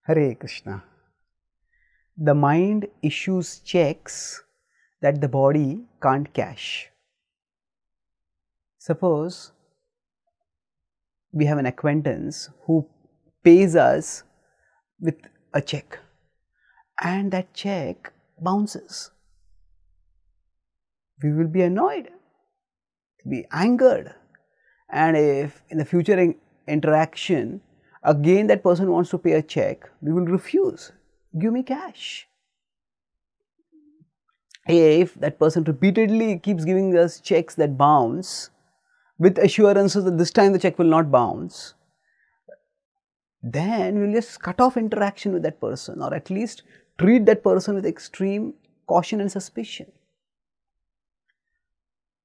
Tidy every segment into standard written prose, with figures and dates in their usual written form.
Hare Krishna. The mind issues checks that the body can't cash. Suppose we have an acquaintance who pays us with a check and that check bounces. We will be annoyed, be angered, and if in the future interaction again that person wants to pay a check, we will refuse. Give me cash. If that person repeatedly keeps giving us checks that bounce with assurances that this time the check will not bounce, then we will just cut off interaction with that person, or at least treat that person with extreme caution and suspicion.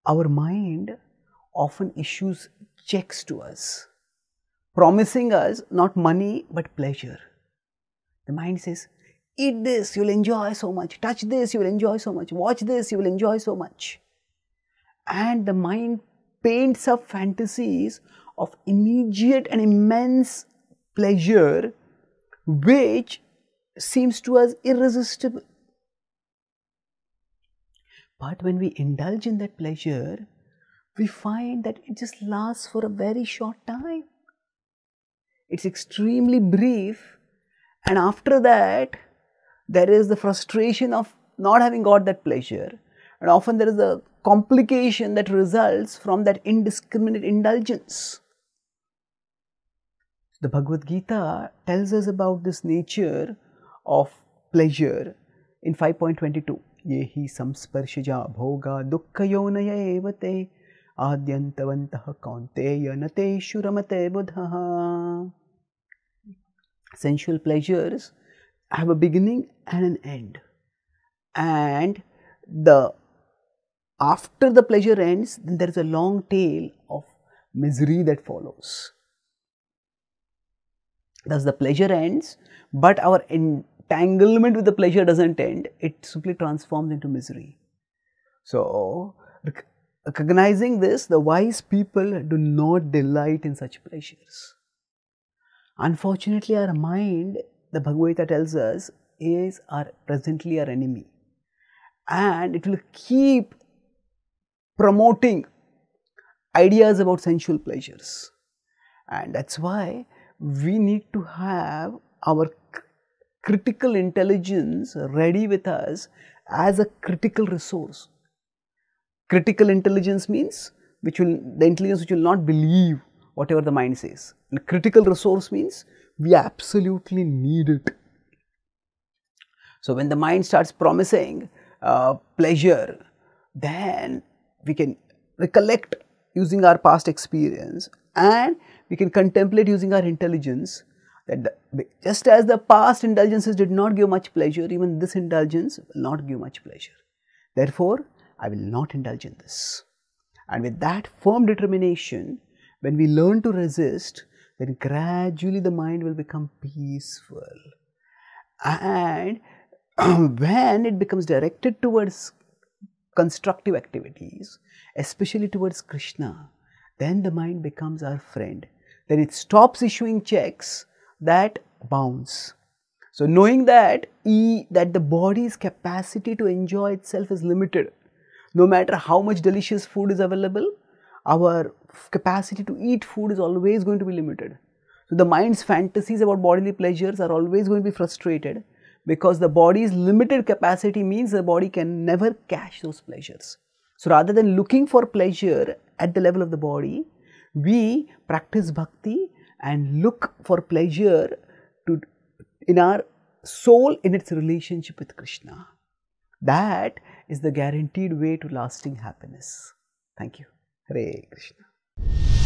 Our mind often issues checks to us, promising us not money but pleasure. The mind says, eat this, you will enjoy so much, touch this, you will enjoy so much, watch this, you will enjoy so much. And the mind paints up fantasies of immediate and immense pleasure which seems to us irresistible. But when we indulge in that pleasure, we find that it just lasts for a very short time. It's extremely brief, and after that, there is the frustration of not having got that pleasure, and often there is a complication that results from that indiscriminate indulgence. The Bhagavad Gita tells us about this nature of pleasure in 5.22. Yehi samsparshaja bhoga dukkayonaya evate adyantavantah kaunteya nateshu ramate buddhaha. Sensual pleasures have a beginning and an end, and after the pleasure ends, then there is a long tail of misery that follows. Thus the pleasure ends, but our entanglement with the pleasure doesn't end, it simply transforms into misery. So, recognizing this, the wise people do not delight in such pleasures. Unfortunately, our mind, the Bhagavad Gita tells us, is presently our enemy, and it will keep promoting ideas about sensual pleasures. And that's why we need to have our critical intelligence ready with us as a critical resource. Critical intelligence means the intelligence which will not believe whatever the mind says. And critical resource means we absolutely need it. So when the mind starts promising pleasure, then we can recollect using our past experience, and we can contemplate using our intelligence that just as the past indulgences did not give much pleasure, even this indulgence will not give much pleasure. Therefore, I will not indulge in this. And with that firm determination, when we learn to resist, then gradually the mind will become peaceful. And when it becomes directed towards constructive activities, especially towards Krishna, then the mind becomes our friend. Then it stops issuing checks that bounce. So knowing that the body's capacity to enjoy itself is limited, no matter how much delicious food is available, our capacity to eat food is always going to be limited. So the mind's fantasies about bodily pleasures are always going to be frustrated, because the body's limited capacity means the body can never catch those pleasures. So rather than looking for pleasure at the level of the body, we practice bhakti and look for pleasure in our soul in its relationship with Krishna. That is the guaranteed way to lasting happiness. Thank you. Hare Krishna.